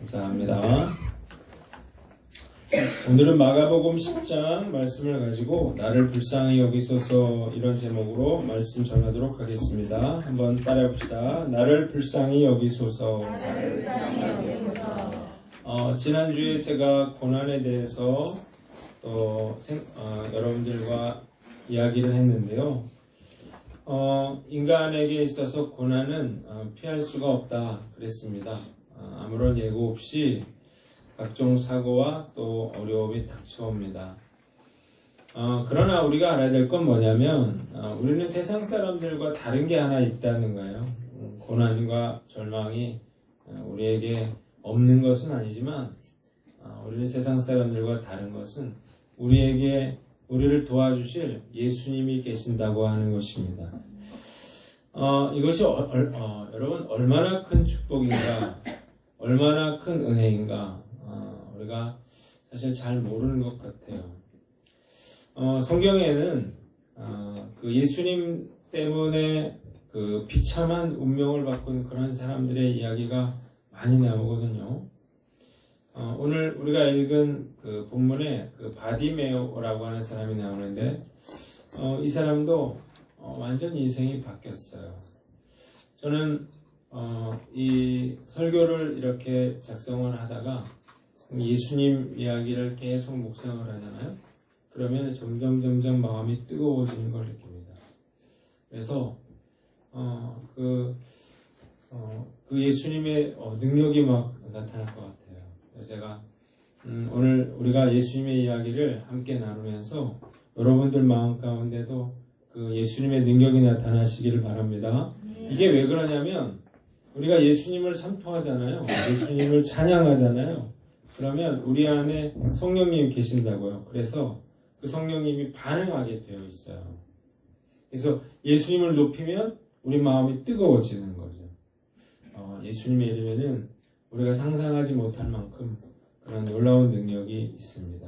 감사합니다. 오늘은 마가복음 10장 말씀을 가지고 나를 불쌍히 여기소서 이런 제목으로 말씀 전하도록 하겠습니다. 한번 따라해 봅시다. 나를 불쌍히 여기소서. 지난주에 제가 고난에 대해서 또 여러분들과 이야기를 했는데요. 인간에게 있어서 고난은 피할 수가 없다 그랬습니다. 아무런 예고 없이 각종 사고와 또 어려움이 닥쳐옵니다. 그러나 우리가 알아야 될 건 뭐냐면 우리는 세상 사람들과 다른 게 하나 있다는 거예요. 고난과 절망이 우리에게 없는 것은 아니지만 우리는 세상 사람들과 다른 것은 우리를 도와주실 예수님이 계신다고 하는 것입니다. 이것이 여러분 얼마나 큰 축복인가, 얼마나 큰 은혜인가 우리가 사실 잘 모르는 것 같아요. 성경에는 그 예수님 때문에 그 비참한 운명을 바꾼 그런 사람들의 이야기가 많이 나오거든요. 오늘 우리가 읽은 그 본문에 그 바디메오라고 하는 사람이 나오는데 이 사람도 완전히 인생이 바뀌었어요. 저는 이 설교를 이렇게 작성을 하다가 예수님 이야기를 계속 묵상을 하잖아요. 그러면 점점 마음이 뜨거워지는 걸 느낍니다. 그래서 그 예수님의 능력이 막 나타날 것 같아요. 그래서 제가 오늘 우리가 예수님의 이야기를 함께 나누면서 여러분들 마음 가운데도 그 예수님의 능력이 나타나시기를 바랍니다. 이게 왜 그러냐면 우리가 예수님을 선포하잖아요. 예수님을 찬양하잖아요. 그러면 우리 안에 성령님이 계신다고요. 그래서 그 성령님이 반응하게 되어 있어요. 그래서 예수님을 높이면 우리 마음이 뜨거워지는 거죠. 예수님의 이름에는 우리가 상상하지 못할 만큼 그런 놀라운 능력이 있습니다.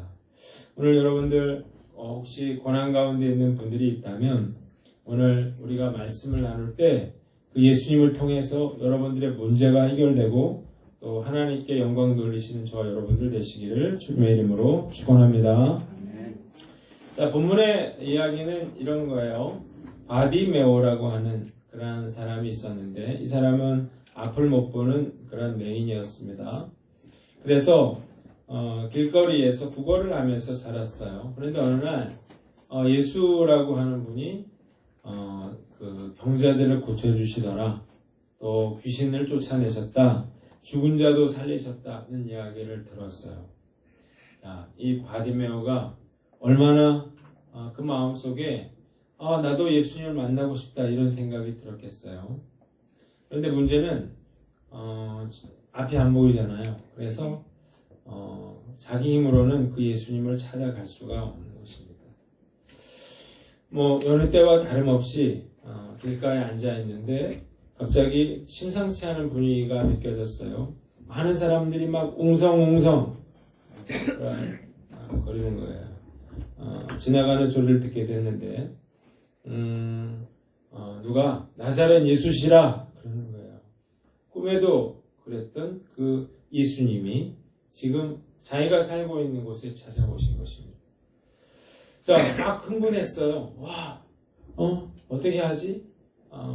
오늘 여러분들 혹시 고난 가운데 있는 분들이 있다면 오늘 우리가 말씀을 나눌 때 그 예수님을 통해서 여러분들의 문제가 해결되고 또 하나님께 영광 돌리시는 저와 여러분들 되시기를 주님의 이름으로 축원합니다. 자, 본문의 이야기는 이런 거예요. 바디메오라고 하는 그런 사람이 있었는데 이 사람은 앞을 못 보는 그런 맹인이었습니다. 그래서 길거리에서 구걸을 하면서 살았어요. 그런데 어느 날 예수라고 하는 분이 그 병자들을 고쳐주시더라. 또 귀신을 쫓아내셨다. 죽은 자도 살리셨다는 이야기를 들었어요. 자, 이 바디메오가 얼마나 그 마음속에 나도 예수님을 만나고 싶다 이런 생각이 들었겠어요. 그런데 문제는 앞이 안 보이잖아요. 그래서 자기 힘으로는 그 예수님을 찾아갈 수가 없는 것입니다. 여느 때와 다름없이 길가에 앉아 있는데 갑자기 심상치 않은 분위기가 느껴졌어요. 많은 사람들이 막 웅성웅성 거리는 거예요. 지나가는 소리를 듣게 됐는데 누가 나사렛 예수시라 그러는 거예요. 꿈에도 그랬던 그 예수님이 지금 자기가 살고 있는 곳에 찾아오신 것입니다. 자, 막 흥분했어요. 와, 어떻게 하지?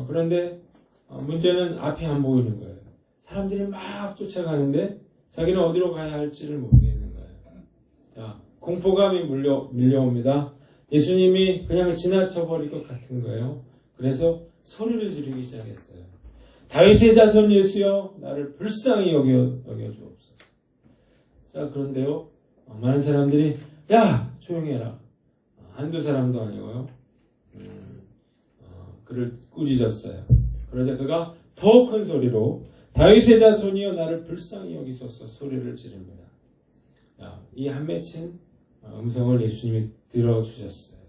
그런데 문제는 앞이 안 보이는 거예요. 사람들이 막 쫓아가는데 자기는 어디로 가야 할지를 모르겠는 거예요. 자, 공포감이 밀려옵니다. 예수님이 그냥 지나쳐버릴 것 같은 거예요. 그래서 소리를 지르기 시작했어요. 다윗의 자손 예수여, 나를 불쌍히 여겨주옵소서. 자, 그런데요, 많은 사람들이 야, 조용해라. 한두 사람도 아니고요. 그를 꾸짖었어요. 그러자 그가 더 큰 소리로 다윗의 자손이여 나를 불쌍히 여기소서 소리를 지릅니다. 이 한 맺힌 음성을 예수님이 들어주셨어요.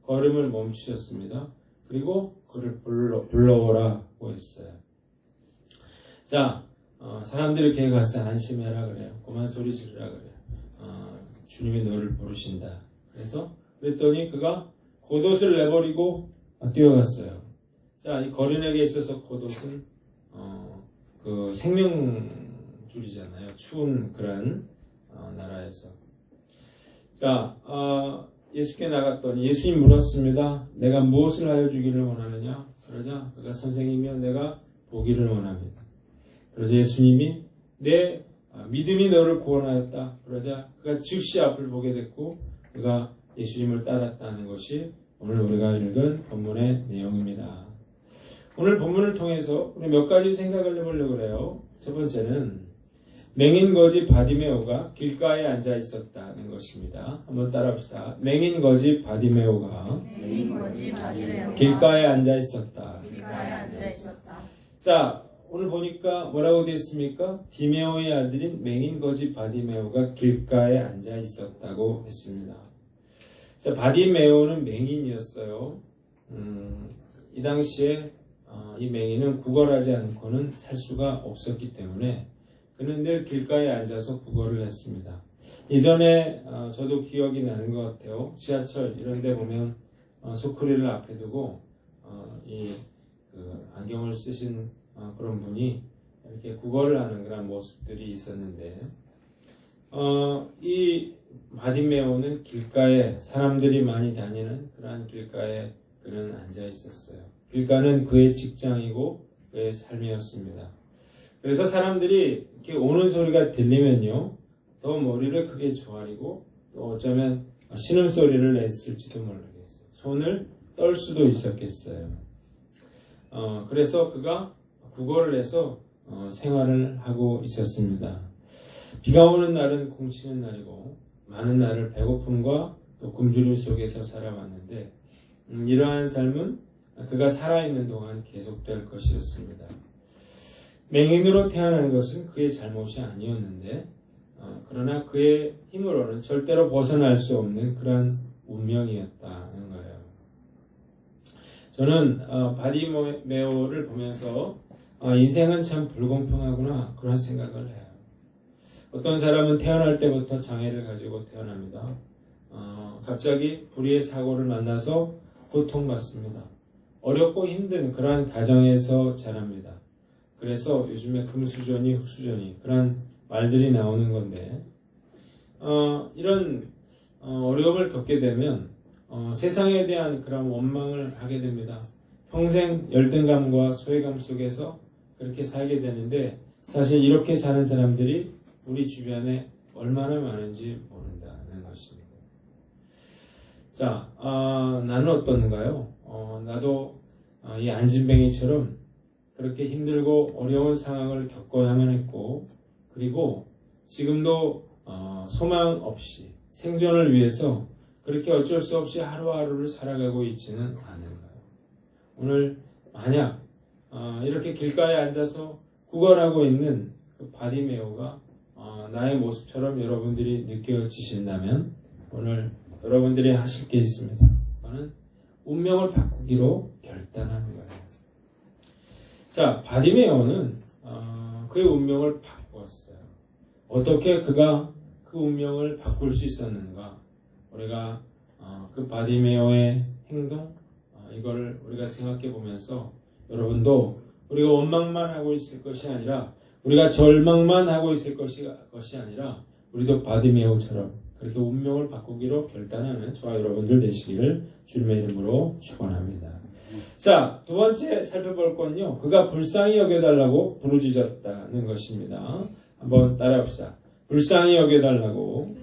걸음을 멈추셨습니다. 그리고 그를 불러오라고 했어요. 자, 사람들이 걔 가서 안심해라 그래요. 그만 소리 지르라 그래요. 주님이 너를 부르신다. 그랬더니 그가 겉옷을 내버리고 뛰어갔어요. 자, 이 거린에게 있어서 겉옷은 그 생명줄 줄이잖아요. 추운 그런 나라에서. 자, 예수께 나갔더니 예수님 물었습니다. 내가 무엇을 하여 주기를 원하느냐? 그러자 그가 선생님이여 내가 보기를 원합니다. 그러자 예수님이 내 믿음이 너를 구원하였다. 그러자 그가 즉시 앞을 보게 됐고 그가 예수님을 따랐다는 것이 오늘 우리가 읽은 본문의 내용입니다. 오늘 본문을 통해서 우리 몇 가지 생각을 해보려고 그래요. 첫 번째는 맹인 거지 바디메오가 길가에 앉아 있었다는 것입니다. 한번 따라합시다. 맹인 거지 바디메오가 길가에 앉아 있었다. 자, 오늘 보니까 뭐라고 되어 있습니까? 디메오의 아들인 맹인 거지 바디메오가 길가에 앉아 있었다고 했습니다. 자, 바디메오는 맹인이었어요. 이 당시에 이 맹인은 구걸하지 않고는 살 수가 없었기 때문에 그는 늘 길가에 앉아서 구걸을 했습니다. 예전에 저도 기억이 나는 것 같아요. 지하철 이런 데 보면 소쿠리를 앞에 두고 안경을 쓰신 그런 분이 이렇게 구걸을 하는 그런 모습들이 있었는데 이 바디메오는 길가에 사람들이 많이 다니는 그러한 길가에 그는 앉아 있었어요. 길가는 그의 직장이고 그의 삶이었습니다. 그래서 사람들이 이렇게 오는 소리가 들리면요 더 머리를 크게 조아리고 또 어쩌면 신음소리를 냈을지도 모르겠어요. 손을 떨 수도 있었겠어요. 그래서 그가 구걸을 해서 생활을 하고 있었습니다. 비가 오는 날은 공치는 날이고 많은 날을 배고픔과 또 굶주림 속에서 살아왔는데 이러한 삶은 그가 살아있는 동안 계속될 것이었습니다. 맹인으로 태어난 것은 그의 잘못이 아니었는데 그러나 그의 힘으로는 절대로 벗어날 수 없는 그러한 운명이었다는 거예요. 저는 바디메오를 보면서 인생은 참 불공평하구나 그런 생각을 해요. 어떤 사람은 태어날 때부터 장애를 가지고 태어납니다. 갑자기 불의의 사고를 만나서 고통받습니다. 어렵고 힘든 그러한 가정에서 자랍니다. 그래서 요즘에 금수저니 흑수저니 그런 말들이 나오는 건데 이런 어려움을 겪게 되면 세상에 대한 그런 원망을 하게 됩니다. 평생 열등감과 소외감 속에서 그렇게 살게 되는데 사실 이렇게 사는 사람들이 우리 주변에 얼마나 많은지 모른다는 것입니다. 자, 나는 어떤가요? 나도 이 안진뱅이처럼 그렇게 힘들고 어려운 상황을 겪어야만 했고 그리고 지금도 소망 없이 생존을 위해서 그렇게 어쩔 수 없이 하루하루를 살아가고 있지는 않은가요? 오늘 만약 이렇게 길가에 앉아서 구걸하고 있는 그 바디메오가 나의 모습처럼 여러분들이 느껴지신다면 오늘 여러분들이 하실 게 있습니다. 그거는 운명을 바꾸기로 결단하는 거예요. 자, 바디메오는 그의 운명을 바꾸었어요. 어떻게 그가 그 운명을 바꿀 수 있었는가? 우리가 그 바디메오의 행동 이걸 우리가 생각해 보면서 여러분도 우리가 원망만 하고 있을 것이 아니라 우리가 절망만 하고 있을 것이 아니라 우리도 바디메오처럼 그렇게 운명을 바꾸기로 결단하는 저와 여러분들 되시기를 주님의 이름으로 축원합니다. 자, 두 번째 살펴볼 건요. 그가 불쌍히 여겨달라고 부르짖었다는 것입니다. 한번 따라합시다. 불쌍히 여겨달라고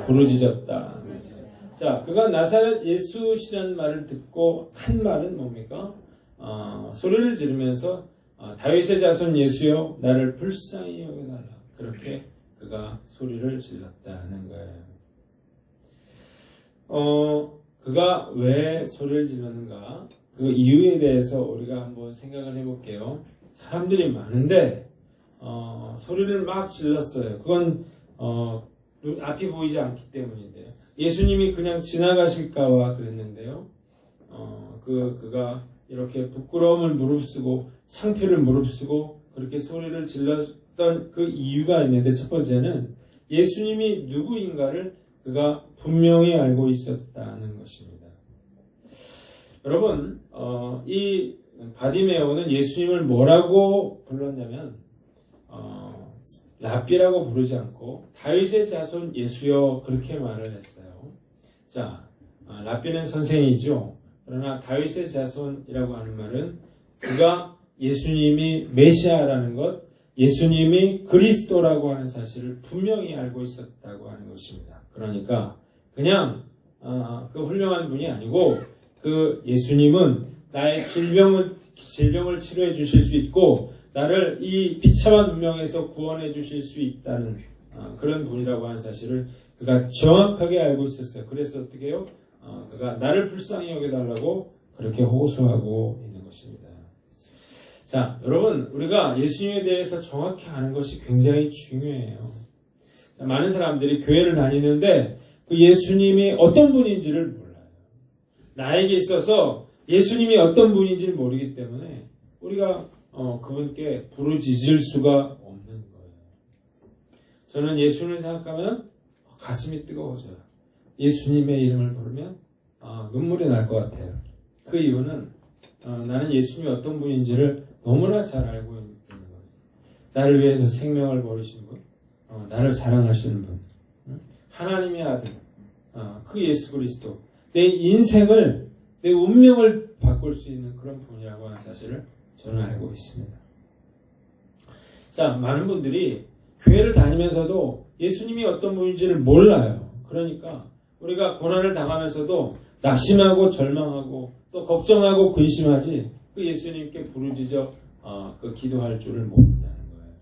부르짖었다. 자, 그가 나사렛 예수시라는 말을 듣고 한 말은 뭡니까? 소리를 지르면서 다윗의 자손 예수여 나를 불쌍히 여겨달라. 그렇게 그가 소리를 질렀다는 거예요. 그가 왜 소리를 질렀는가? 그 이유에 대해서 우리가 한번 생각을 해볼게요. 사람들이 많은데 소리를 막 질렀어요. 그건 앞이 보이지 않기 때문인데요. 예수님이 그냥 지나가실까봐 그랬는데요. 그가 이렇게 부끄러움을 무릅쓰고 창피를 무릅쓰고 그렇게 소리를 질렀던 그 이유가 있는데 첫 번째는 예수님이 누구인가를 그가 분명히 알고 있었다는 것입니다. 여러분, 이 바디메오는 예수님을 뭐라고 불렀냐면 랍비라고 부르지 않고 다윗의 자손 예수여 그렇게 말을 했어요. 자, 랍비는 선생이죠. 그러나 다윗의 자손이라고 하는 말은 그가 예수님이 메시아라는 것, 예수님이 그리스도라고 하는 사실을 분명히 알고 있었다고 하는 것입니다. 그러니까 그냥 그 훌륭한 분이 아니고 그 예수님은 나의 질병을 치료해 주실 수 있고 나를 이 비참한 운명에서 구원해 주실 수 있다는 그런 분이라고 하는 사실을 그가 정확하게 알고 있었어요. 그래서 어떻게 해요? 그가 나를 불쌍히 여겨달라고 그렇게 호소하고 있는 것입니다. 자, 여러분, 우리가 예수님에 대해서 정확히 아는 것이 굉장히 중요해요. 자, 많은 사람들이 교회를 다니는데 그 예수님이 어떤 분인지를 몰라요. 나에게 있어서 예수님이 어떤 분인지를 모르기 때문에 우리가 그분께 부르짖을 수가 없는 거예요. 저는 예수님을 생각하면 가슴이 뜨거워져요. 예수님의 이름을 부르면 눈물이 날 것 같아요. 그 이유는 나는 예수님이 어떤 분인지를 너무나 잘 알고 있는 거예요. 나를 위해서 생명을 버리신 분, 나를 사랑하시는 분, 하나님의 아들, 그 예수 그리스도, 내 인생을, 내 운명을 바꿀 수 있는 그런 분이라고 하는 사실을 저는 알고 있습니다. 자, 많은 분들이 교회를 다니면서도 예수님이 어떤 분인지를 몰라요. 그러니까 우리가 고난을 당하면서도 낙심하고 절망하고 또 걱정하고 근심하지 그 예수님께 부르짖어 그 기도할 줄을 모른다는 거예요.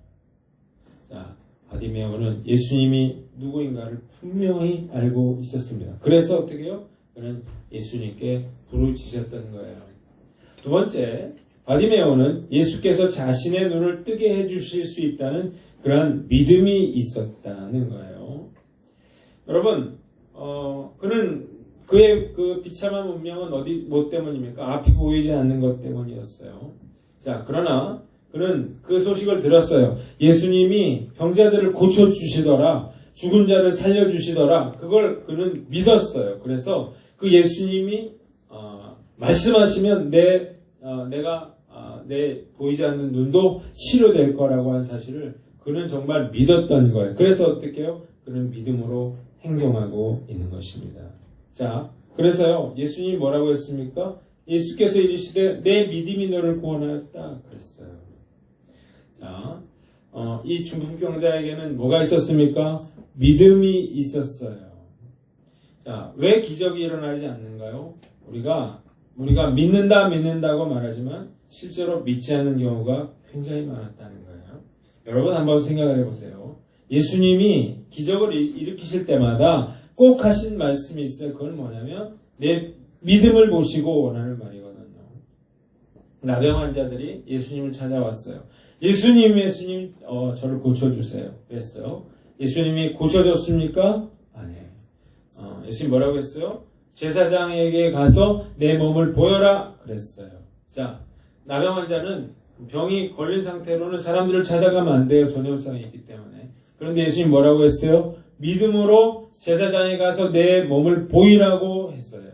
자, 바디메오는 예수님이 누구인가를 분명히 알고 있었습니다. 그래서 어떻게 해요? 그는 예수님께 부르짖었던 거예요. 두 번째, 바디메오는 예수께서 자신의 눈을 뜨게 해주실 수 있다는 그러한 믿음이 있었다는 거예요. 여러분, 그는 그의 그 비참한 운명은 뭐 때문입니까? 앞이 보이지 않는 것 때문이었어요. 자, 그러나 그는 그 소식을 들었어요. 예수님이 병자들을 고쳐주시더라. 죽은 자를 살려주시더라. 그걸 그는 믿었어요. 그래서 그 예수님이 말씀하시면 내가 내 보이지 않는 눈도 치료될 거라고 한 사실을 그는 정말 믿었던 거예요. 그래서 어떻게 해요? 그는 믿음으로 행동하고 있는 것입니다. 자, 그래서요, 예수님이 뭐라고 했습니까? 예수께서 이르시되 내 믿음이 너를 구원하였다 그랬어요. 자, 이 중풍병자에게는 뭐가 있었습니까? 믿음이 있었어요. 자, 왜 기적이 일어나지 않는가요? 우리가 믿는다고 말하지만 실제로 믿지 않는 경우가 굉장히 많았다는 거예요. 여러분 한번 생각을 해보세요. 예수님이 기적을 일으키실 때마다 꼭 하신 말씀이 있어요. 그건 뭐냐면 내 믿음을 보시고 라는 말이거든요. 나병 환자들이 예수님을 찾아왔어요. 예수님 저를 고쳐주세요. 그랬어요. 예수님이 고쳐줬습니까? 아니에요. 예수님 뭐라고 했어요? 제사장에게 가서 내 몸을 보여라 그랬어요. 자, 나병 환자는 병이 걸린 상태로는 사람들을 찾아가면 안 돼요. 전염성이 있기 때문에. 그런데 예수님 뭐라고 했어요? 믿음으로 제사장에 가서 내 몸을 보이라고 했어요.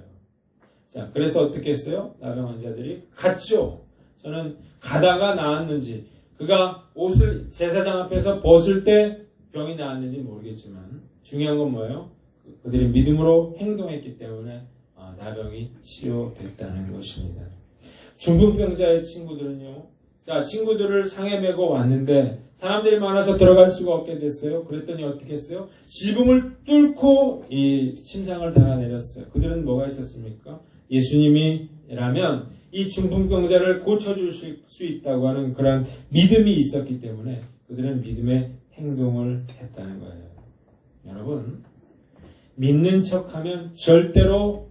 자, 그래서 어떻게 했어요? 나병 환자들이 갔죠. 저는 가다가 나았는지, 그가 옷을 제사장 앞에서 벗을 때 병이 나았는지 모르겠지만 중요한 건 뭐예요? 그들이 믿음으로 행동했기 때문에 나병이 치료됐다는 것입니다. 중풍병자의 친구들은요. 자, 친구들을 상에 메고 왔는데 사람들이 많아서 들어갈 수가 없게 됐어요. 그랬더니 어떻게 했어요? 지붕을 뚫고 이 침상을 달아내렸어요. 그들은 뭐가 있었습니까? 예수님이라면 이 중풍병자를 고쳐주실 수 있다고 하는 그런 믿음이 있었기 때문에 그들은 믿음의 행동을 했다는 거예요. 여러분, 믿는 척하면 절대로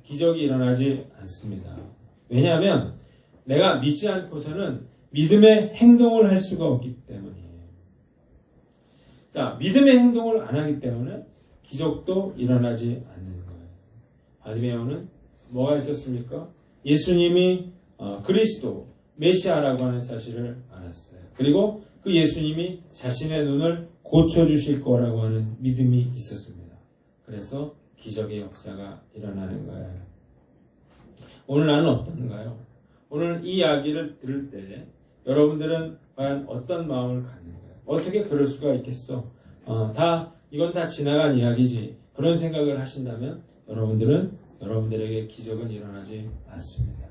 기적이 일어나지 않습니다. 왜냐하면 내가 믿지 않고서는 믿음의 행동을 할 수가 없기 때문이에요. 자, 믿음의 행동을 안 하기 때문에 기적도 일어나지 않는 거예요. 바디메오는 뭐가 있었습니까? 예수님이 그리스도, 메시아라고 하는 사실을 알았어요. 그리고 그 예수님이 자신의 눈을 고쳐주실 거라고 하는 믿음이 있었습니다. 그래서 기적의 역사가 일어나는 거예요. 오늘 나는 어떤가요? 오늘 이 이야기를 들을 때 여러분들은 과연 어떤 마음을 갖는가요? 어떻게 그럴 수가 있겠어? 이건 다 지나간 이야기지. 그런 생각을 하신다면 여러분들에게 기적은 일어나지 않습니다.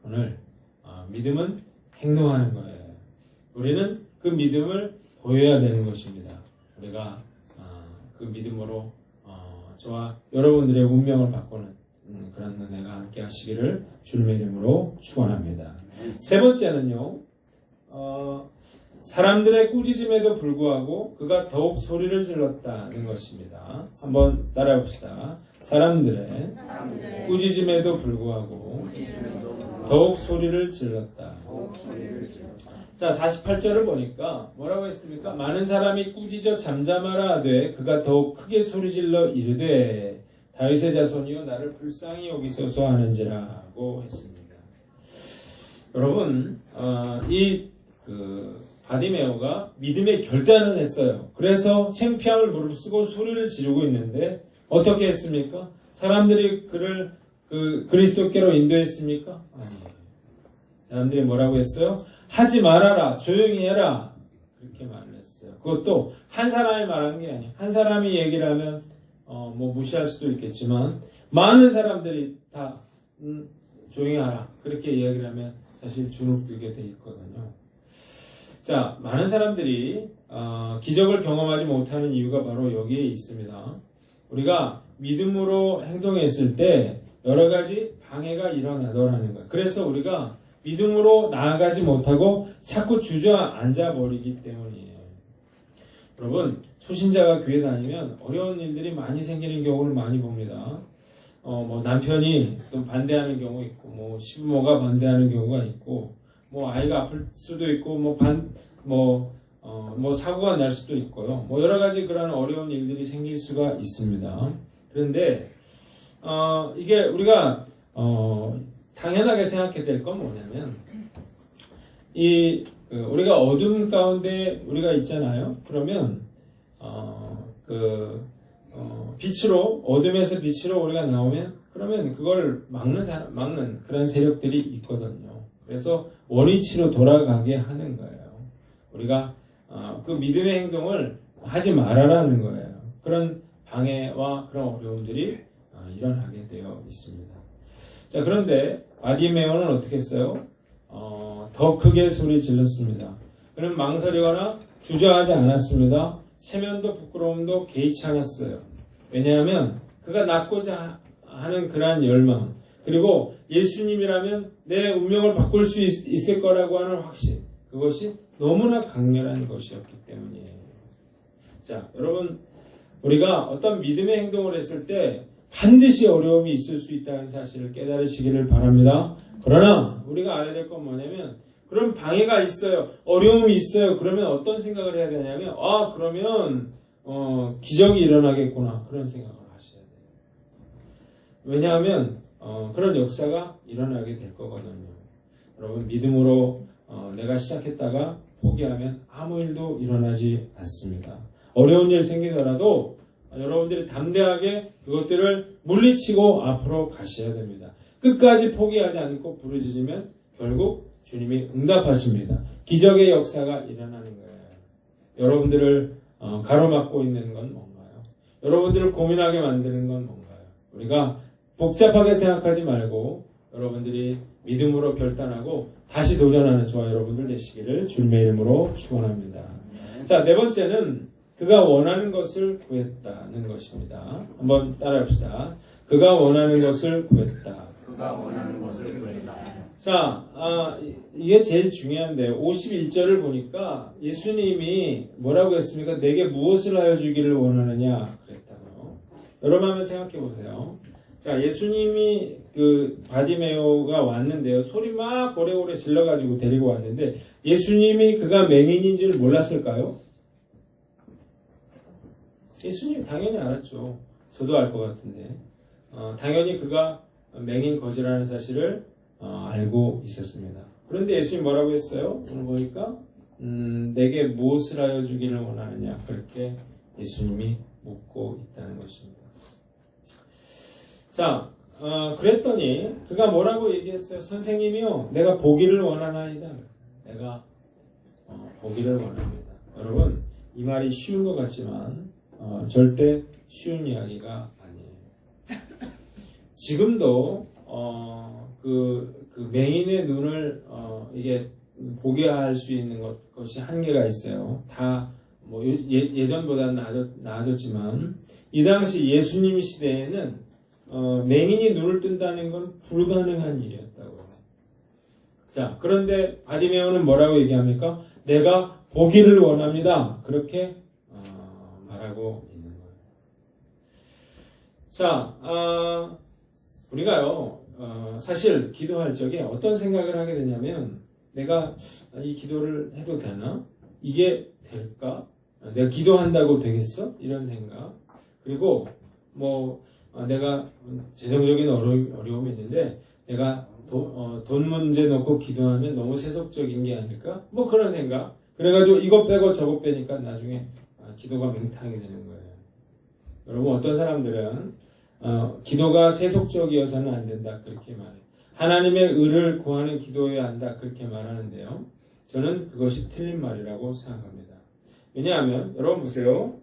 오늘 믿음은 행동하는 거예요. 우리는 그 믿음을 보여야 되는 것입니다. 우리가 그 믿음으로 저와 여러분들의 운명을 바꾸는 그런 은혜가 함께 하시기를 주님의 이름으로 축원합니다. 세 번째는요. 사람들의 꾸짖음에도 불구하고 그가 더욱 소리를 질렀다는 것입니다. 한번 따라해 봅시다. 사람들의 꾸짖음에도 불구하고 더욱 소리를 질렀다. 자, 48절을 보니까 뭐라고 했습니까? 많은 사람이 꾸짖어 잠잠하라 하되 그가 더욱 크게 소리질러 이르되 다윗의 자손이여 나를 불쌍히 여기소서 하는지라고 했습니다. 여러분, 바디메오가 믿음의 결단을 했어요. 그래서 창피함을 무릅쓰고 소리를 지르고 있는데 어떻게 했습니까? 사람들이 그를 그리스도께로 인도했습니까? 아니에요. 사람들이 뭐라고 했어요? 하지 말아라, 조용히 해라, 그렇게 말을 했어요. 그것도 한 사람이 말한 게 아니에요. 한 사람이 얘기를 하면 뭐 무시할 수도 있겠지만 많은 사람들이 다 조용히 하라 그렇게 이야기를 하면 사실 주눅들게 돼 있거든요. 자, 많은 사람들이 기적을 경험하지 못하는 이유가 바로 여기에 있습니다. 우리가 믿음으로 행동했을 때 여러 가지 방해가 일어나더라는 거예요. 그래서 우리가 믿음으로 나아가지 못하고 자꾸 주저앉아 버리기 때문이에요. 여러분, 초신자가 교회 다니면 어려운 일들이 많이 생기는 경우를 많이 봅니다. 뭐 남편이 또 반대하는 경우 있고, 뭐 시부모가 반대하는 경우가 있고, 뭐 아이가 아플 수도 있고, 뭐 사고가 날 수도 있고요. 뭐 여러 가지 그런 어려운 일들이 생길 수가 있습니다. 그런데 이게 우리가 당연하게 생각해야 될 건 뭐냐면 우리가 어둠 가운데 우리가 있잖아요. 그러면 빛으로 어둠에서 빛으로 우리가 나오면 그러면 그걸 막는 그런 세력들이 있거든요. 그래서 원위치로 돌아가게 하는 거예요. 우리가 그 믿음의 행동을 하지 말아라는 거예요. 그런 방해와 그런 어려움들이 일어나게 되어 있습니다. 자, 그런데 바디메오는 어떻게 했어요? 더 크게 소리 질렀습니다. 그는 망설이거나 주저하지 않았습니다. 체면도 부끄러움도 개의치 않았어요. 왜냐하면 그가 낳고자 하는 그러한 열망, 그리고 예수님이라면 내 운명을 바꿀 수 있을 거라고 하는 확신, 그것이 너무나 강렬한 것이었기 때문이에요. 자, 여러분, 우리가 어떤 믿음의 행동을 했을 때 반드시 어려움이 있을 수 있다는 사실을 깨달으시기를 바랍니다. 그러나 우리가 알아야 될 건 뭐냐면 그런 방해가 있어요. 어려움이 있어요. 그러면 어떤 생각을 해야 되냐면 그러면 기적이 일어나겠구나 그런 생각을 하셔야 돼요. 왜냐하면 그런 역사가 일어나게 될 거거든요. 여러분, 믿음으로 내가 시작했다가 포기하면 아무 일도 일어나지 않습니다. 어려운 일 생기더라도 여러분들이 담대하게 그것들을 물리치고 앞으로 가셔야 됩니다. 끝까지 포기하지 않고 부르짖으면 결국 주님이 응답하십니다. 기적의 역사가 일어나는 거예요. 여러분들을 가로막고 있는 건 뭔가요? 여러분들을 고민하게 만드는 건 뭔가요? 우리가 복잡하게 생각하지 말고 여러분들이 믿음으로 결단하고 다시 도전하는 저와 여러분들 되시기를 주님의 이름으로 축원합니다. 자, 네 번째는 그가 원하는 것을 구했다는 것입니다. 한번 따라합시다. 그가 원하는 것을 구했다. 그가 원하는 것을 구했다. 자, 이게 제일 중요한데요. 51절을 보니까 예수님이 뭐라고 했습니까? 내게 무엇을 하여 주기를 원하느냐 그랬다고요. 여러분 한번 생각해 보세요. 자, 예수님이 바디메오가 왔는데요. 소리 막 오래오래 질러가지고 데리고 왔는데 예수님이 그가 맹인인 줄 몰랐을까요? 예수님 당연히 알았죠. 저도 알 것 같은데. 당연히 그가 맹인 거지라는 사실을 알고 있었습니다. 그런데 예수님 뭐라고 했어요? 오늘 보니까 내게 무엇을 하여 주기를 원하느냐 그렇게 예수님이 묻고 있다는 것입니다. 자, 그랬더니 그가 뭐라고 얘기했어요? 선생님이요, 내가 보기를 원하나이다. 내가 보기를 원합니다. 여러분, 이 말이 쉬운 것 같지만 절대 쉬운 이야기가 아니에요. 지금도 그 맹인의 눈을 이게 보게 할 수 있는 것이 한계가 있어요. 다 뭐 예전보다는 나아졌지만 이 당시 예수님 시대에는 맹인이 눈을 뜬다는 건 불가능한 일이었다고. 자, 그런데 바디메오는 뭐라고 얘기합니까? 내가 보기를 원합니다. 그렇게 말하고 있는 거예요. 자, 우리가요, 사실 기도할 적에 어떤 생각을 하게 되냐면, 내가 이 기도를 해도 되나? 이게 될까? 내가 기도한다고 되겠어? 이런 생각. 그리고 내가 재정적인 어려움이 있는데, 내가 돈 문제 놓고 기도하면 너무 세속적인 게 아닐까? 그런 생각. 그래가지고 이것 빼고 저것 빼니까 나중에 기도가 맹탕이 되는 거예요. 여러분, 어떤 사람들은 기도가 세속적이어서는 안 된다 그렇게 말해요. 하나님의 의를 구하는 기도여야 한다 그렇게 말하는데요. 저는 그것이 틀린 말이라고 생각합니다. 왜냐하면 여러분 보세요.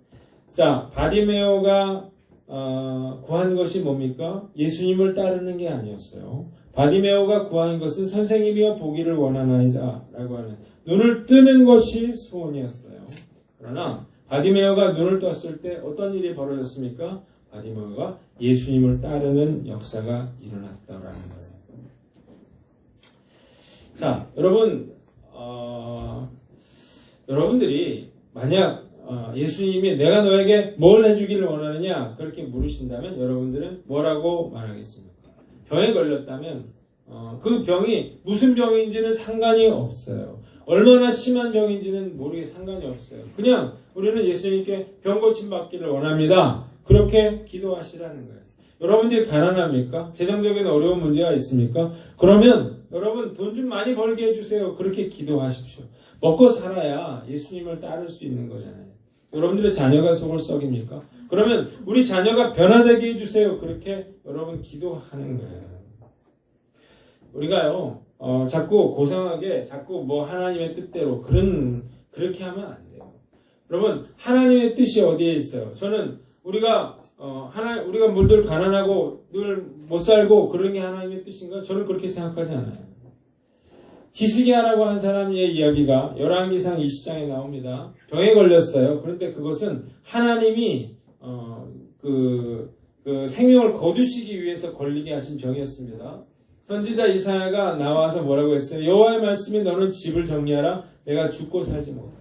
자, 바디메오가 구한 것이 뭡니까? 예수님을 따르는 게 아니었어요. 바디메오가 구한 것은 선생님이여 보기를 원하나이다 라고 하는 눈을 뜨는 것이 소원이었어요. 그러나 바디메오가 눈을 떴을 때 어떤 일이 벌어졌습니까? 바디메오가 예수님을 따르는 역사가 일어났다라는 거예요. 자, 여러분들이 만약 예수님이 내가 너에게 뭘 해주기를 원하느냐 그렇게 물으신다면 여러분들은 뭐라고 말하겠습니까? 병에 걸렸다면 그 병이 무슨 병인지는 상관이 없어요. 얼마나 심한 병인지는 모르게 상관이 없어요. 그냥 우리는 예수님께 병 고침 받기를 원합니다. 그렇게 기도하시라는 거예요. 여러분들이 가난합니까? 재정적인 어려운 문제가 있습니까? 그러면 여러분 돈 좀 많이 벌게 해주세요. 그렇게 기도하십시오. 먹고 살아야 예수님을 따를 수 있는 거잖아요. 여러분들의 자녀가 속을 썩입니까? 그러면 우리 자녀가 변화되게 해주세요. 그렇게 여러분 기도하는 거예요. 우리가요 자꾸 고상하게 자꾸 하나님의 뜻대로 그렇게 하면 안 돼요. 여러분, 하나님의 뜻이 어디에 있어요? 저는 우리가 물들 가난하고 늘 못 살고 그런 게 하나님의 뜻인가? 저는 그렇게 생각하지 않아요. 히스기야라고 한 사람의 이야기가 열왕기상 20장에 나옵니다. 병에 걸렸어요. 그런데 그것은 하나님이 그 생명을 거두시기 위해서 걸리게 하신 병이었습니다. 선지자 이사야가 나와서 뭐라고 했어요? 여호와의 말씀이 너는 집을 정리하라. 내가 죽고 살지 못해.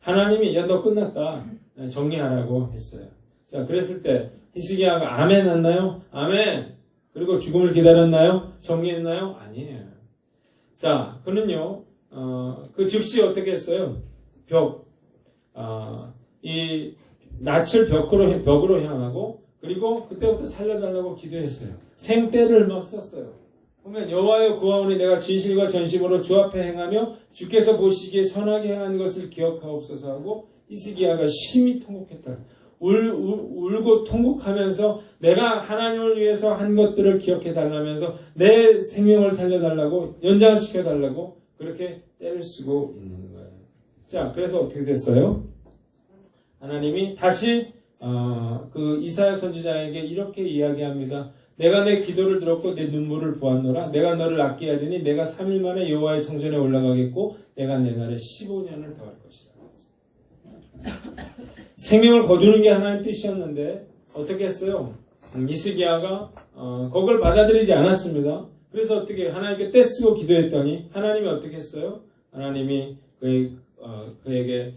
하나님이 너 끝났다. 정리하라고 했어요. 자, 그랬을 때 히스기야가 아멘 했나요? 아멘. 그리고 죽음을 기다렸나요? 정리했나요? 아니에요. 자, 그는요, 그 즉시 어떻게 했어요? 이 낯을 벽으로 향하고, 그리고 그때부터 살려달라고 기도했어요. 생떼를 막 썼어요. 보면 여호와여 구하오니 내가 진실과 전심으로 주 앞에 행하며 주께서 보시기에 선하게 행한 것을 기억하옵소서 하고 히스기야가 심히 통곡했다. 울고 통곡하면서 내가 하나님을 위해서 한 것들을 기억해 달라면서 내 생명을 살려달라고 연장시켜 달라고 그렇게 때를 쓰고 있는 거예요. 자, 그래서 어떻게 됐어요? 하나님이 다시 그 이사야 선지자에게 이렇게 이야기합니다. 내가 내 기도를 들었고 내 눈물을 보았노라. 내가 너를 아끼하리니 내가 3일 만에 여호와의 성전에 올라가겠고 내가 내 날에 15년을 더할 것이라. 생명을 거두는 게 하나님의 뜻이었는데 어떻게 했어요? 히스기야가 그걸 받아들이지 않았습니다. 그래서 어떻게 하나님께 떼쓰고 기도했더니 하나님이 어떻게 했어요? 하나님이 그에게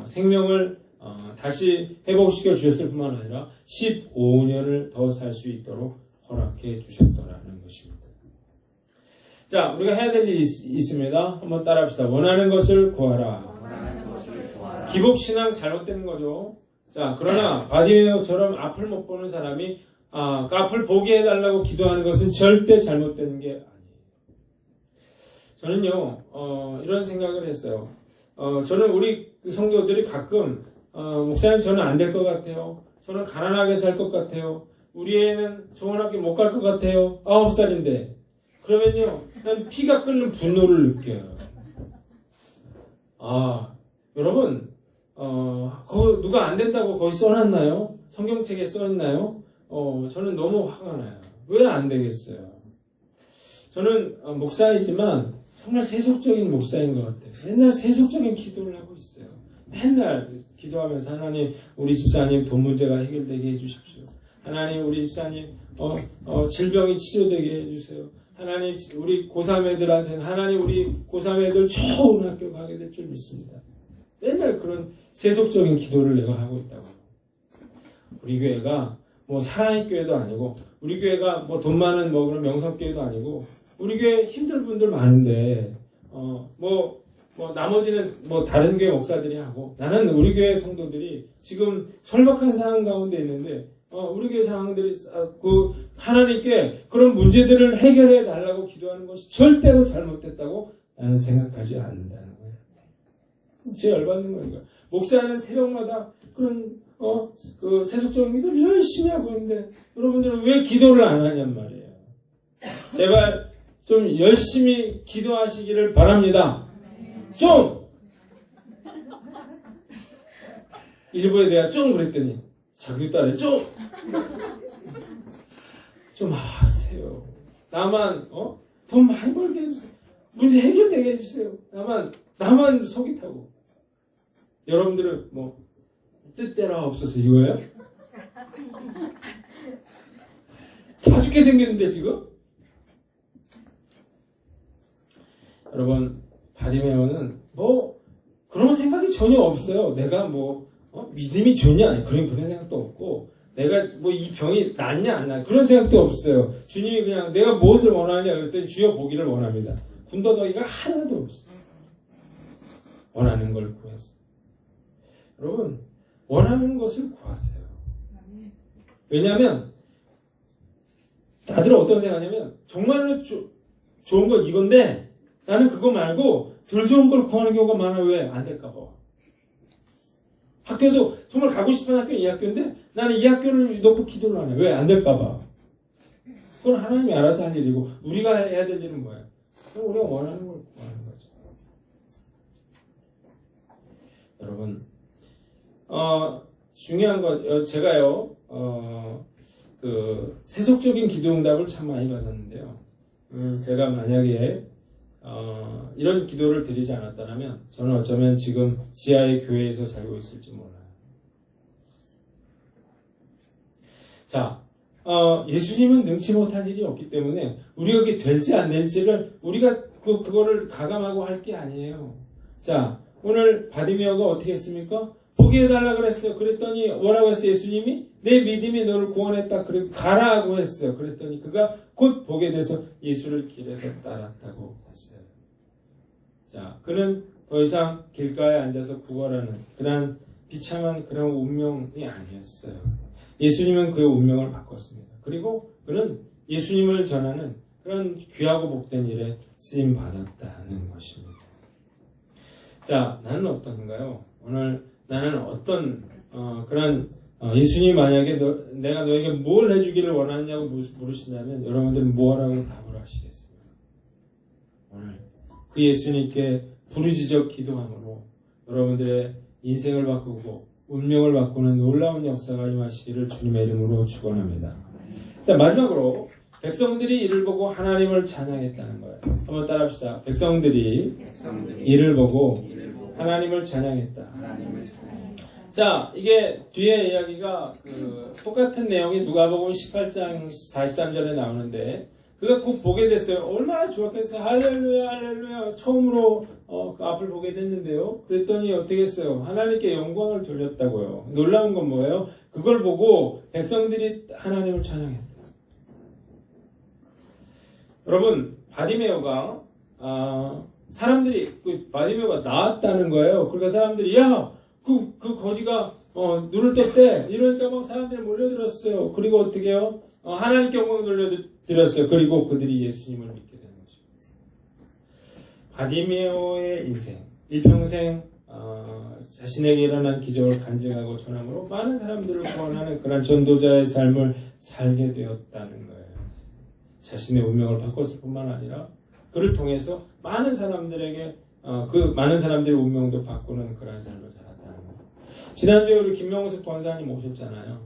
생명을 다시 회복시켜 주셨을 뿐만 아니라 15년을 더 살 수 있도록 허락해 주셨더라는 것입니다. 자, 우리가 해야 될 일이 있습니다. 한번 따라합시다. 원하는 것을 구하라. 기복신앙 잘못되는 거죠. 자, 그러나 바디메오처럼 앞을 못 보는 사람이 그 앞을 보게 해달라고 기도하는 것은 절대 잘못되는 게 아니에요. 저는요 이런 생각을 했어요. 저는 우리 성도들이 가끔 목사님 저는 안 될 것 같아요. 저는 가난하게 살 것 같아요. 우리 애는 좋은 학교 못 갈 것 같아요. 9살인데. 그러면요 난 피가 끓는 분노를 느껴요. 여러분, 누가 안 된다고 거기 써놨나요? 성경책에 써있나요? 저는 너무 화가 나요. 왜 안 되겠어요? 저는 목사이지만 정말 세속적인 목사인 것 같아요. 맨날 세속적인 기도를 하고 있어요. 맨날 기도하면서 하나님, 우리 집사님 돈 문제가 해결되게 해주십시오. 하나님, 우리 집사님 질병이 치료되게 해주세요. 하나님, 우리 고3 애들한테는 하나님, 우리 고3 애들 좋은 학교 가게 될 줄 믿습니다. 맨날 그런 세속적인 기도를 내가 하고 있다고요. 우리 교회가 뭐 사랑의 교회도 아니고, 우리 교회가 뭐 돈 많은 뭐 그런 명성교회도 아니고, 우리 교회 힘들 분들 많은데, 나머지는 뭐 다른 교회 목사들이 하고, 나는 우리 교회 성도들이 지금 절박한 상황 가운데 있는데, 우리 교회 상황들이 하나님께 그런 문제들을 해결해 달라고 기도하는 것이 절대로 잘못됐다고 나는 생각하지 않는다는 거예요. 제 열받는 거니까. 목사는 새벽마다 그런 그 세속적인 기도를 열심히 하고 있는데 여러분들은 왜 기도를 안 하냔 말이에요. 제발 좀 열심히 기도하시기를 바랍니다. 좀! 일부에 내가 좀 그랬더니 자기 딸이 좀 하세요. 나만 돈 많이 벌게 해주세요. 문제 해결되게 해주세요. 나만 속이 타고. 여러분들은 뭐 뜻대로 없어서 이거예요? 다 죽게 생겼는데 지금? 여러분, 바디메오는 뭐 그런 생각이 전혀 없어요. 내가 믿음이 좋냐? 그런 생각도 없고, 내가 뭐 이 병이 낫냐 안 낫냐 그런 생각도 없어요. 주님이 그냥 내가 무엇을 원하냐 그랬더니 주여 보기를 원합니다. 군더더기가 하나도 없어요. 원하는 걸 구했어요. 여러분, 원하는 것을 구하세요. 왜냐하면 다들 어떤 생각하냐면 정말로 좋은 건 이건데 나는 그거 말고 덜 좋은 걸 구하는 경우가 많아요. 왜? 안 될까 봐. 학교도 정말 가고 싶은 학교는 이 학교인데 나는 이 학교를 놓고 기도를 안 해. 왜? 안 될까 봐. 그건 하나님이 알아서 할 일이고 우리가 해야 될 일은 뭐야? 우리가 원하는 걸 구하는 거죠. 여러분, 중요한 건 제가요 그 세속적인 기도응답을 참 많이 받았는데요. 제가 만약에 이런 기도를 드리지 않았다면 저는 어쩌면 지금 지하의 교회에서 살고 있을지 몰라요. 자, 예수님은 능치 못할 일이 없기 때문에 우리가 그게 될지 안 될지를 우리가 그거를 가감하고 할 게 아니에요. 자, 오늘 바디메오가 어떻게 했습니까? 보게 해달라 그랬어요. 그랬더니 뭐라고 했어요? 예수님이 내 믿음이 너를 구원했다. 그리고 가라고 했어요. 그랬더니 그가 곧 보게 돼서 예수를 길에서 따랐다고 했어요. 자, 그는 더 이상 길가에 앉아서 구걸하는 그런 비참한 그런 운명이 아니었어요. 예수님은 그의 운명을 바꿨습니다. 그리고 그는 예수님을 전하는 그런 귀하고 복된 일에 쓰임 받았다는 것입니다. 자, 나는 어떤가요? 오늘 나는 어떤 그런 예수님이 만약에 내가 너에게 뭘 해주기를 원하느냐고 물으신다면 여러분들은 뭐라고 답을 하시겠습니까? 오늘 그 예수님께 부르짖어 기도함으로 여러분들의 인생을 바꾸고 운명을 바꾸는 놀라운 역사가 임하시기를 주님의 이름으로 축원합니다. 자, 마지막으로 백성들이 이를 보고 하나님을 찬양했다는 거예요. 한번 따라합시다. 백성들이 이를 보고 하나님을 찬양했다. 자, 이게 뒤에 이야기가 똑같은 내용이 누가복음 18장 43절에 나오는데 그가 곧 보게 됐어요. 얼마나 좋았겠어요. 할렐루야 할렐루야 처음으로 그 앞을 보게 됐는데요. 그랬더니 어떻게 했어요? 하나님께 영광을 돌렸다고요. 놀라운 건 뭐예요? 그걸 보고 백성들이 하나님을 찬양했다. 여러분, 바디메오가 사람들이 바디메오가 나았다는 거예요. 그러니까 사람들이 그 거지가 눈을 떴대. 이러니까 막 사람들이 몰려들었어요. 그리고 어떻게 해요? 하나님께 영광을 돌려드렸어요. 그리고 그들이 예수님을 믿게 되는 것입니다. 바디메오의 인생, 일평생 자신에게 일어난 기적을 간증하고 전함으로 많은 사람들을 구원하는 그런 전도자의 삶을 살게 되었다는 거예요. 자신의 운명을 바꿨을 뿐만 아니라 그를 통해서 많은 사람들에게 그 많은 사람들의 운명도 바꾸는 그런 삶을 살았다는 거예요. 지난주에 우리 김명숙 권사님 오셨잖아요.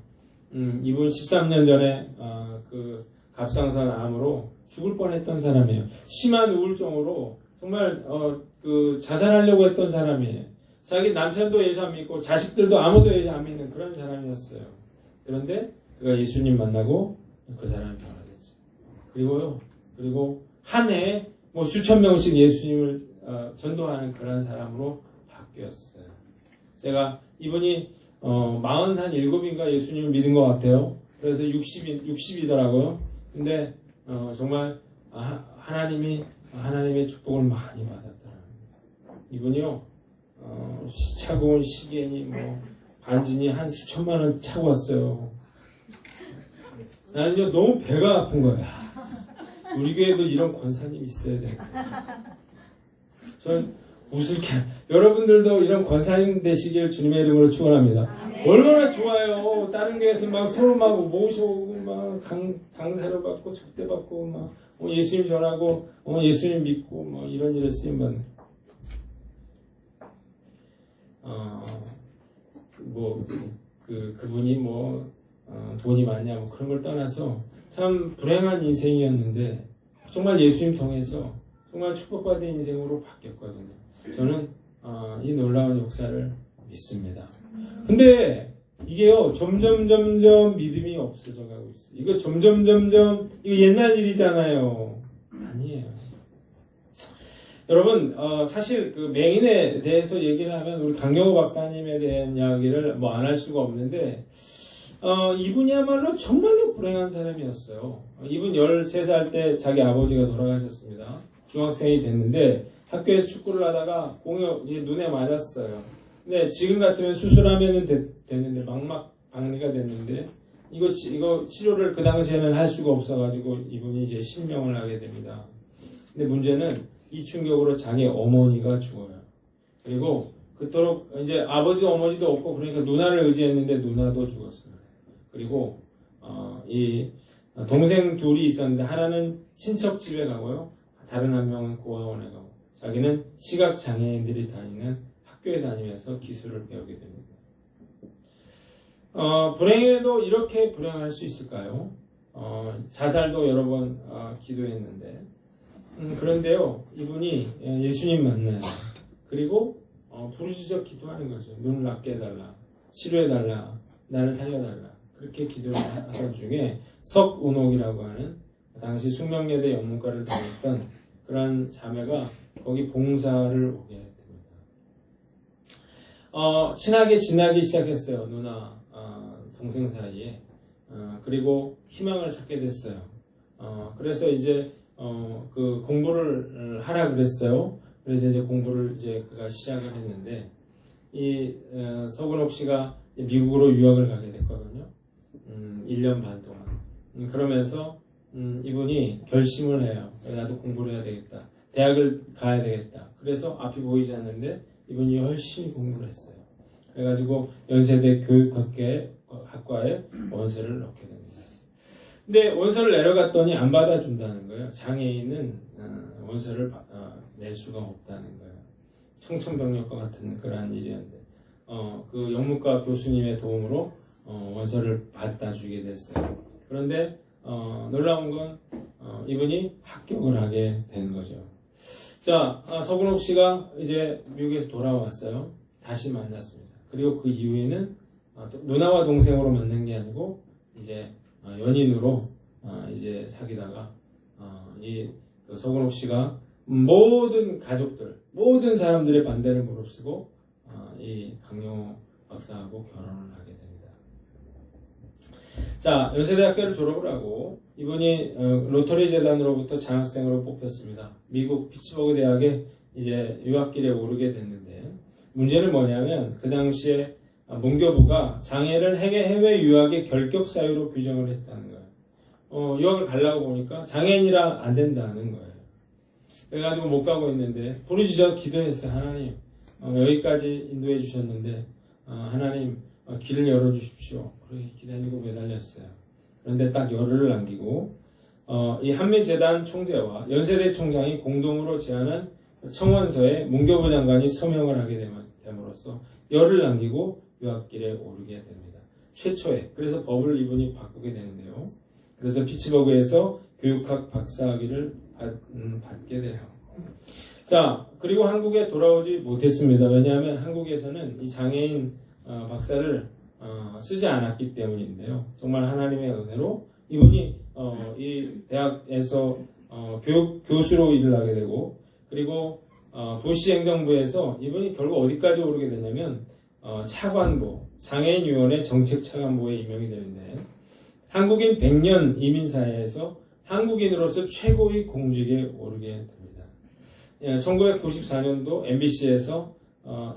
이분 13년 전에 그 갑상선 암으로 죽을 뻔했던 사람이에요. 심한 우울증으로 정말 그 자살하려고 했던 사람이에요. 자기 남편도 예수 안 믿고 자식들도 아무도 예수 안 믿는 그런 사람이었어요. 그런데 그가 예수님 만나고 그 사람이 변화됐어요. 그리고 한 해에 뭐 수천 명씩 예수님을 전도하는 그런 사람으로 바뀌었어요. 제가 이분이 47인가 예수님을 믿은 것 같아요. 그래서 60이더라고요. 근데 정말 하나님의 축복을 많이 받았더라고요. 이분이요 차고 온 시계니 뭐 반지니 한 수천만 원 차고 왔어요. 나는 너무 배가 아픈 거야. 우리 교회도 이런 권사님 있어야 돼. 전 웃을게. 여러분들도 이런 권사님 되시길 주님의 이름으로 축원합니다. 얼마나 좋아요. 다른 교회에서 막 서로 막 모셔오고 막 강사를 받고 접대받고 막 예수님 전하고 예수님 믿고 뭐 이런 일에 쓰임 받는. 그분이 돈이 많냐 뭐 그런 걸 떠나서 참 불행한 인생이었는데 정말 예수님 통해서 정말 축복받은 인생으로 바뀌었거든요. 저는 이 놀라운 역사를 믿습니다. 근데 이게요 점점 믿음이 없어져 가고 있어요. 이거 점점 이거 옛날 일이잖아요. 아니에요. 여러분 사실 그 맹인에 대해서 얘기를 하면 우리 강영호 박사님에 대한 이야기를 뭐 안 할 수가 없는데 이분이야말로 정말로 불행한 사람이었어요. 이분 13살 때 자기 아버지가 돌아가셨습니다. 중학생이 됐는데 학교에서 축구를 하다가 공이 눈에 맞았어요. 근데 지금 같으면 수술하면 됐는데 막막 방리가 됐는데 이거 치료를 그 당시에는 할 수가 없어가지고 이분이 이제 실명을 하게 됩니다. 근데 문제는 이 충격으로 자기 어머니가 죽어요. 그리고 그토록 이제 아버지도 어머니도 없고 그러니까 누나를 의지했는데 누나도 죽었어요. 그리고 이 동생 둘이 있었는데 하나는 친척 집에 가고요. 다른 한 명은 고아원에 가고 자기는 시각장애인들이 다니는 학교에 다니면서 기술을 배우게 됩니다. 불행해도 이렇게 불행할 수 있을까요? 자살도 여러 번 기도했는데 그런데요 이분이 예수님 만나요. 그리고 부르짖어 기도하는 거죠. 눈을 낫게 해달라, 치료해달라, 나를 살려달라 그렇게 기도를 하던 중에 석운옥이라고 하는 당시 숙명여대 영문과를 다녔던 그런 자매가 거기 봉사를 오게 됩니다. 친하게 지나기 시작했어요. 누나 동생 사이에. 그리고 희망을 찾게 됐어요. 그래서 이제 그 공부를 하라 그랬어요. 그래서 이제 공부를 이제 그가 시작을 했는데 이 서근옥 씨가 미국으로 유학을 가게 됐거든요. 1년 반 동안. 그러면서 이분이 결심을 해요. 나도 공부를 해야 되겠다. 대학을 가야 되겠다. 그래서 앞이 보이지 않는데 이분이 열심히 공부를 했어요. 그래가지고 연세대 교육학과에 원서를 넣게 됩니다. 근데 원서를 내려갔더니 안 받아준다는 거예요. 장애인은 원서를 낼 수가 없다는 거예요. 청천벽력과 같은 그러한 일이었는데 그 영문과 교수님의 도움으로 원서를 받아주게 됐어요. 그런데 놀라운 건 이분이 합격을 하게 된 거죠. 자, 서근옥 씨가 이제 미국에서 돌아왔어요. 다시 만났습니다. 그리고 그 이후에는 누나와 동생으로 만난 게 아니고 이제 연인으로 이제 사귀다가 이 서근옥 씨가 모든 가족들, 모든 사람들의 반대를 무릅쓰고 이 강영호 박사하고 결혼을 하게 됩니다. 자, 연세대학교를 졸업을 하고 이분이 로터리 재단으로부터 장학생으로 뽑혔습니다. 미국 피츠버그 대학에 이제 유학길에 오르게 됐는데 문제는 뭐냐면 그 당시에 문교부가 장애를 해외 유학의 결격 사유로 규정을 했다는 거예요. 유학을 가려고 보니까 장애인이라 안 된다는 거예요. 그래가지고 못 가고 있는데 부르짖어 기도했어요. 하나님 여기까지 인도해 주셨는데 하나님 길을 열어주십시오. 그렇게 기다리고 매달렸어요. 그런데 딱 열흘을 남기고 이 한미재단 총재와 연세대 총장이 공동으로 제안한 청원서에 문교부 장관이 서명을 하게 됨으로써 열을 남기고 유학길에 오르게 됩니다. 최초에. 그래서 법을 이분이 바꾸게 되는데요. 그래서 피츠버그에서 교육학 박사학위를 받게 돼요. 자, 그리고 한국에 돌아오지 못했습니다. 왜냐하면 한국에서는 이 장애인 박사를 쓰지 않았기 때문인데요. 정말 하나님의 은혜로 이분이 이 대학에서 교수로 일을 하게 되고, 그리고 부시 행정부에서 이분이 결국 어디까지 오르게 되냐면 차관보, 장애인위원회 정책차관보에 임명이 되는데, 한국인 100년 이민사회에서 한국인으로서 최고의 공직에 오르게 됩니다. 1994년도 MBC에서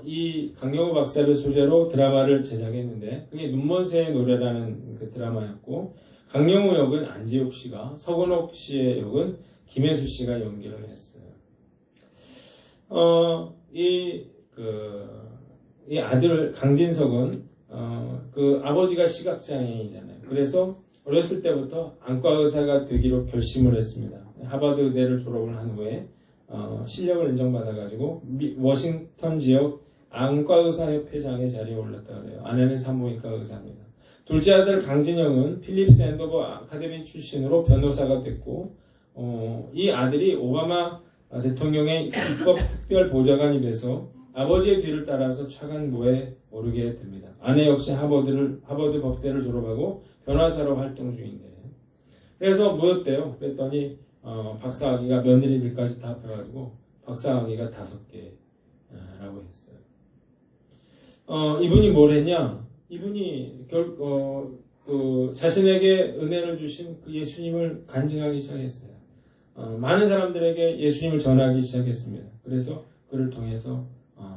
이 강영우 박사를 소재로 드라마를 제작했는데, 그게 눈먼 새의 노래라는 그 드라마였고, 강영우 역은 안지욱 씨가, 서근옥 씨의 역은 김혜수 씨가 연기를 했어요. 이 아들 강진석은 그 아버지가 시각장애인이잖아요. 그래서 어렸을 때부터 안과 의사가 되기로 결심을 했습니다. 하버드 의대를 졸업을 한 후에 실력을 인정받아가지고 워싱턴 지역 안과의사협회장의 자리에 올랐다 그래요. 아내는 산부인과 의사입니다. 둘째 아들 강진영은 필립스 앤더버 아카데미 출신으로 변호사가 됐고, 이 아들이 오바마 대통령의 입법 특별 보좌관이 돼서 아버지의 뒤를 따라서 차관보에 오르게 됩니다. 아내 역시 하버드 법대를 졸업하고 변호사로 활동 중인데, 그래서 뭐였대요? 그랬더니 박사학위가 며느리들까지 다 합해가지고 박사학위가 5개라고 했어요. 이분이 뭘 했냐? 이분이 자신에게 은혜를 주신 그 예수님을 간증하기 시작했어요. 많은 사람들에게 예수님을 전하기 시작했습니다. 그래서 그를 통해서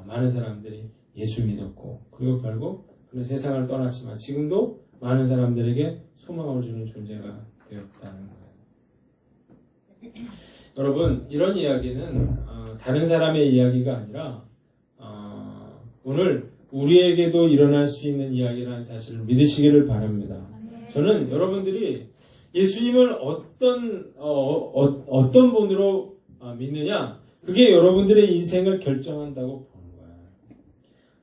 많은 사람들이 예수 믿었고, 그리고 결국 그는 세상을 떠났지만 지금도 많은 사람들에게 소망을 주는 존재가 되었다는 거예요. 여러분, 이런 이야기는 다른 사람의 이야기가 아니라 오늘 우리에게도 일어날 수 있는 이야기라는 사실을 믿으시기를 바랍니다. 저는 여러분들이 예수님을 어떤 분으로 믿느냐, 그게 여러분들의 인생을 결정한다고 보는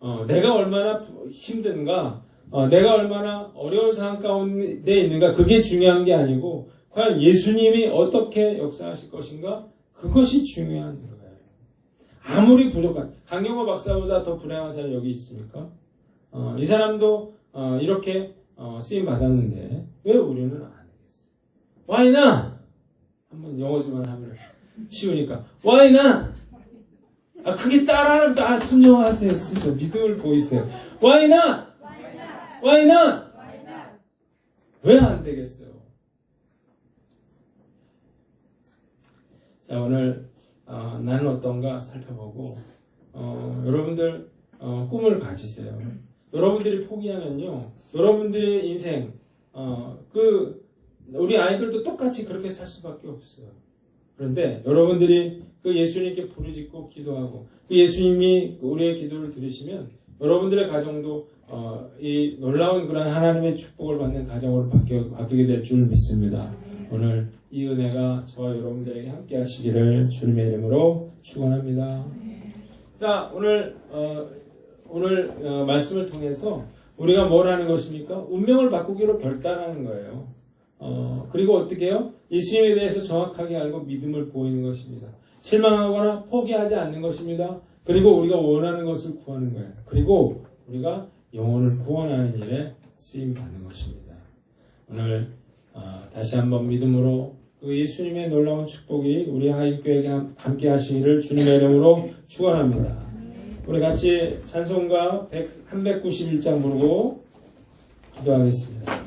거예요. 내가 얼마나 힘든가, 내가 얼마나 어려운 상황 가운데 있는가, 그게 중요한 게 아니고 과연 예수님이 어떻게 역사하실 것인가, 그것이 중요한 거예요. 아무리 부족한, 강영호 박사보다 더 불행한 사람이 여기 있습니까? 이 사람도 이렇게 쓰임 받았는데 왜 우리는 안 되겠어요? Why not? 한번 영어 좀 하면 쉬우니까 Why not? 크게 따라 순종하세요. 진짜 믿음을 보이세요. Why not? Why not? 왜 안 되겠어요? 자, 오늘 나는 어떤가 살펴보고, 여러분들 꿈을 가지세요. 여러분들이 포기하면요, 여러분들의 인생, 우리 아이들도 똑같이 그렇게 살 수밖에 없어요. 그런데 여러분들이 그 예수님께 부르짖고 기도하고 그 예수님이 우리의 기도를 들으시면 여러분들의 가정도 이 놀라운 그런 하나님의 축복을 받는 가정으로 바뀌게 될 줄 믿습니다. 오늘 이 은혜가 저와 여러분들에게 함께 하시기를 주님의 이름으로 축원합니다. 자, 오늘 말씀을 통해서 우리가 뭘 하는 것입니까? 운명을 바꾸기로 결단하는 거예요. 그리고 어떻게 해요? 예수님에 대해서 정확하게 알고 믿음을 보이는 것입니다. 실망하거나 포기하지 않는 것입니다. 그리고 우리가 원하는 것을 구하는 거예요. 그리고 우리가 영혼을 구원하는 일에 쓰임 받는 것입니다. 오늘 다시 한번 믿음으로 그 예수님의 놀라운 축복이 우리 하이교회에게 함께 하시기를 주님의 이름으로 축원합니다. 우리 같이 찬송가 391장 부르고 기도하겠습니다.